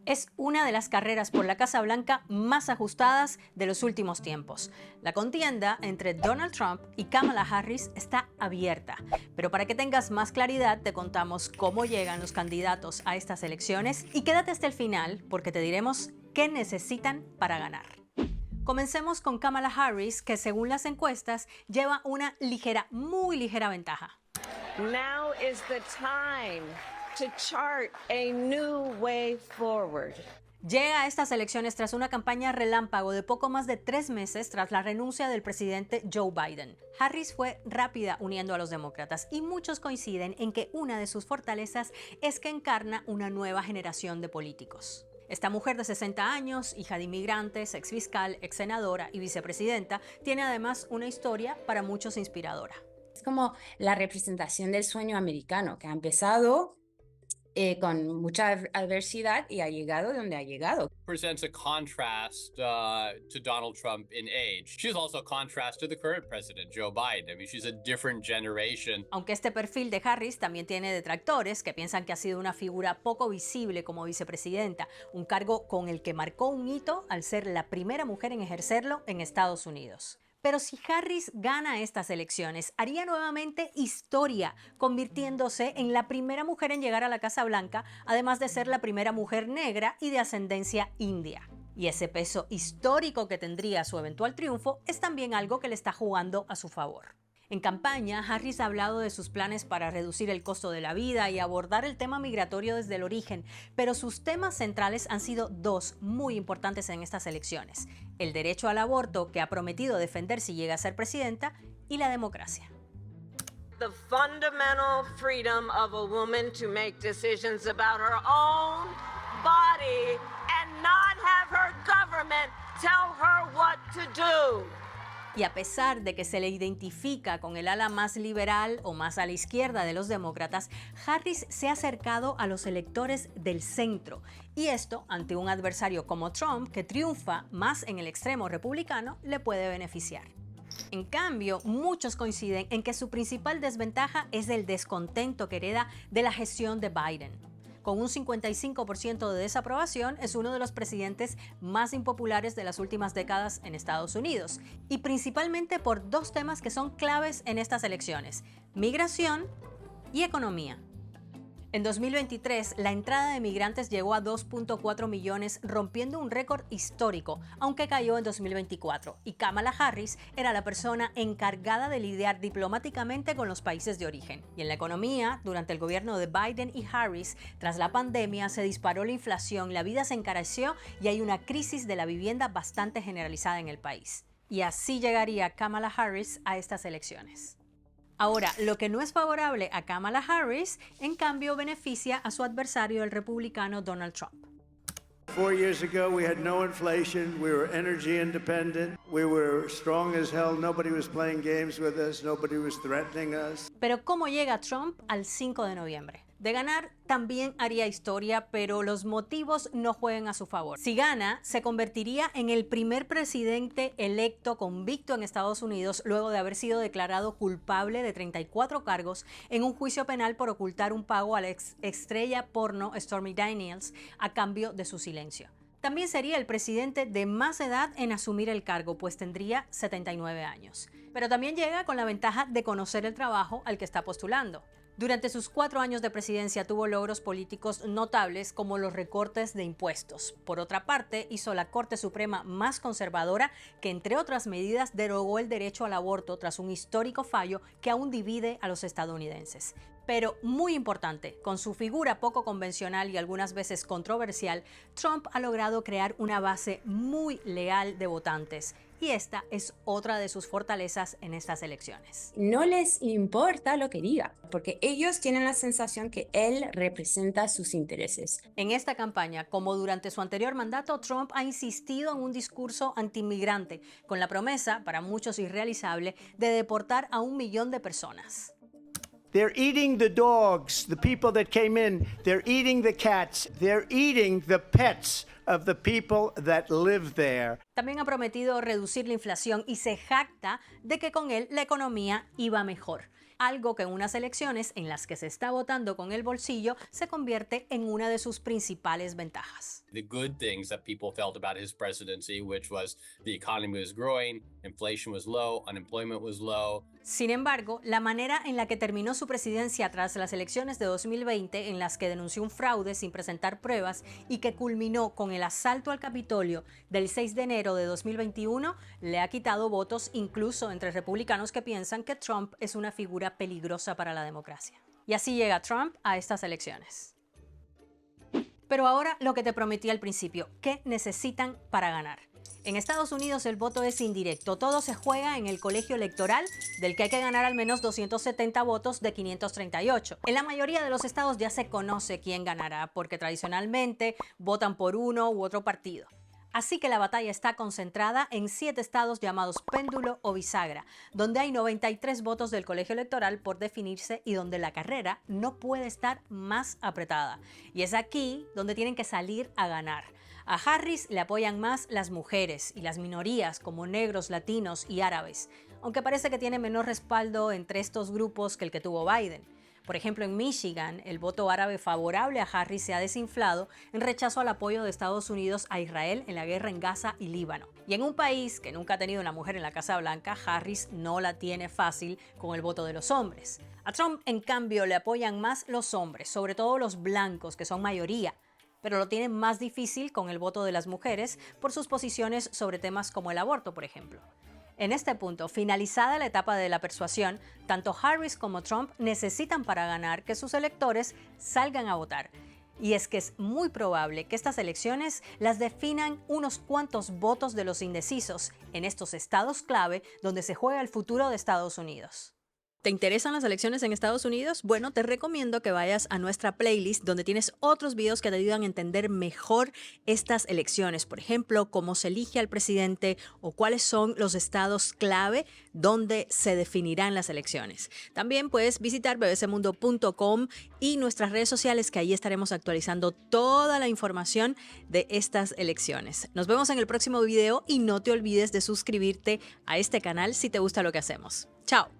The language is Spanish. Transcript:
es una de las carreras por la Casa Blanca más ajustadas de los últimos tiempos. La contienda entre Donald Trump y Kamala Harris está abierta. Pero para que tengas más claridad, te contamos cómo llegan los candidatos a estas elecciones y quédate hasta el final porque te diremos qué necesitan para ganar. Comencemos con Kamala Harris, que según las encuestas lleva una muy ligera ventaja. Now is the time to chart a new way forward. Llega a estas elecciones tras una campaña relámpago de poco más de 3 meses tras la renuncia del presidente Joe Biden. Harris fue rápida uniendo a los demócratas y muchos coinciden en que una de sus fortalezas es que encarna una nueva generación de políticos. Esta mujer de 60 años, hija de inmigrantes, exfiscal, exsenadora y vicepresidenta, tiene además una historia para muchos inspiradora. Es como la representación del sueño americano, que ha empezado con mucha adversidad y ha llegado donde ha llegado. Presents a contrast to Donald Trump in age. She's also a contrast to the current president, Joe Biden. I mean, she's a different generation. Aunque este perfil de Harris también tiene detractores que piensan que ha sido una figura poco visible como vicepresidenta, un cargo con el que marcó un hito al ser la primera mujer en ejercerlo en Estados Unidos. Pero si Harris gana estas elecciones, haría nuevamente historia, convirtiéndose en la primera mujer en llegar a la Casa Blanca, además de ser la primera mujer negra y de ascendencia india. Y ese peso histórico que tendría su eventual triunfo es también algo que le está jugando a su favor. En campaña, Harris ha hablado de sus planes para reducir el costo de la vida y abordar el tema migratorio desde el origen, pero sus temas centrales han sido dos muy importantes en estas elecciones: el derecho al aborto, que ha prometido defender si llega a ser presidenta, y la democracia. The fundamental freedom of a woman to make decisions about her own body and not have her government tell her what to do. Y a pesar de que se le identifica con el ala más liberal o más a la izquierda de los demócratas, Harris se ha acercado a los electores del centro. Y esto, ante un adversario como Trump, que triunfa más en el extremo republicano, le puede beneficiar. En cambio, muchos coinciden en que su principal desventaja es el descontento que hereda de la gestión de Biden. Con un 55% de desaprobación, es uno de los presidentes más impopulares de las últimas décadas en Estados Unidos, y principalmente por dos temas que son claves en estas elecciones: migración y economía. En 2023, la entrada de migrantes llegó a 2.4 millones, rompiendo un récord histórico, aunque cayó en 2024, y Kamala Harris era la persona encargada de lidiar diplomáticamente con los países de origen. Y en la economía, durante el gobierno de Biden y Harris, tras la pandemia se disparó la inflación, la vida se encareció y hay una crisis de la vivienda bastante generalizada en el país. Y así llegaría Kamala Harris a estas elecciones. Ahora, lo que no es favorable a Kamala Harris, en cambio, beneficia a su adversario, el republicano Donald Trump. 4 years ago, we had no inflation. We were energy independent. We were strong as hell. Nobody was playing games with us. Nobody was threatening us. Pero ¿cómo llega Trump al 5 de noviembre? De ganar, también haría historia, pero los motivos no juegan a su favor. Si gana, se convertiría en el primer presidente electo convicto en Estados Unidos luego de haber sido declarado culpable de 34 cargos en un juicio penal por ocultar un pago a la estrella porno Stormy Daniels a cambio de su silencio. También sería el presidente de más edad en asumir el cargo, pues tendría 79 años. Pero también llega con la ventaja de conocer el trabajo al que está postulando. Durante sus 4 años de presidencia tuvo logros políticos notables como los recortes de impuestos. Por otra parte, hizo la Corte Suprema más conservadora, que entre otras medidas derogó el derecho al aborto tras un histórico fallo que aún divide a los estadounidenses. Pero muy importante, con su figura poco convencional y algunas veces controversial, Trump ha logrado crear una base muy leal de votantes. Y esta es otra de sus fortalezas en estas elecciones. No les importa lo que diga, porque ellos tienen la sensación que él representa sus intereses. En esta campaña, como durante su anterior mandato, Trump ha insistido en un discurso antiinmigrante, con la promesa, para muchos irrealizable, de deportar a 1 millón de personas. They're eating the dogs, the people that came in. They're eating the cats. They're eating the pets of the people that live there. También ha prometido reducir la inflación y se jacta de que con él la economía iba mejor. algo que en unas elecciones en las que se está votando con el bolsillo se convierte en una de sus principales ventajas. The good things that people felt about his presidency, which was the economy was growing, inflation was low, unemployment was low. Sin embargo, la manera en la que terminó su presidencia tras las elecciones de 2020, en las que denunció un fraude sin presentar pruebas y que culminó con el asalto al Capitolio del 6 de enero de 2021, le ha quitado votos incluso entre republicanos que piensan que Trump es una figura peligrosa para la democracia. Y así llega Trump a estas elecciones. Pero ahora lo que te prometí al principio, ¿qué necesitan para ganar? En Estados Unidos el voto es indirecto, todo se juega en el colegio electoral del que hay que ganar al menos 270 votos de 538. En la mayoría de los estados ya se conoce quién ganará porque tradicionalmente votan por uno u otro partido. Así que la batalla está concentrada en 7 estados llamados péndulo o bisagra, donde hay 93 votos del colegio electoral por definirse y donde la carrera no puede estar más apretada. Y es aquí donde tienen que salir a ganar. A Harris le apoyan más las mujeres y las minorías como negros, latinos y árabes, aunque parece que tiene menor respaldo entre estos grupos que el que tuvo Biden. Por ejemplo, en Michigan, el voto árabe favorable a Harris se ha desinflado en rechazo al apoyo de Estados Unidos a Israel en la guerra en Gaza y Líbano. Y en un país que nunca ha tenido una mujer en la Casa Blanca, Harris no la tiene fácil con el voto de los hombres. A Trump, en cambio, le apoyan más los hombres, sobre todo los blancos, que son mayoría, pero lo tienen más difícil con el voto de las mujeres por sus posiciones sobre temas como el aborto, por ejemplo. En este punto, finalizada la etapa de la persuasión, tanto Harris como Trump necesitan para ganar que sus electores salgan a votar. Y es que es muy probable que estas elecciones las definan unos cuantos votos de los indecisos en estos estados clave donde se juega el futuro de Estados Unidos. ¿Te interesan las elecciones en Estados Unidos? Bueno, te recomiendo que vayas a nuestra playlist donde tienes otros videos que te ayudan a entender mejor estas elecciones. Por ejemplo, cómo se elige al presidente o cuáles son los estados clave donde se definirán las elecciones. También puedes visitar bbcmundo.com y nuestras redes sociales, que ahí estaremos actualizando toda la información de estas elecciones. Nos vemos en el próximo video y no te olvides de suscribirte a este canal si te gusta lo que hacemos. ¡Chao!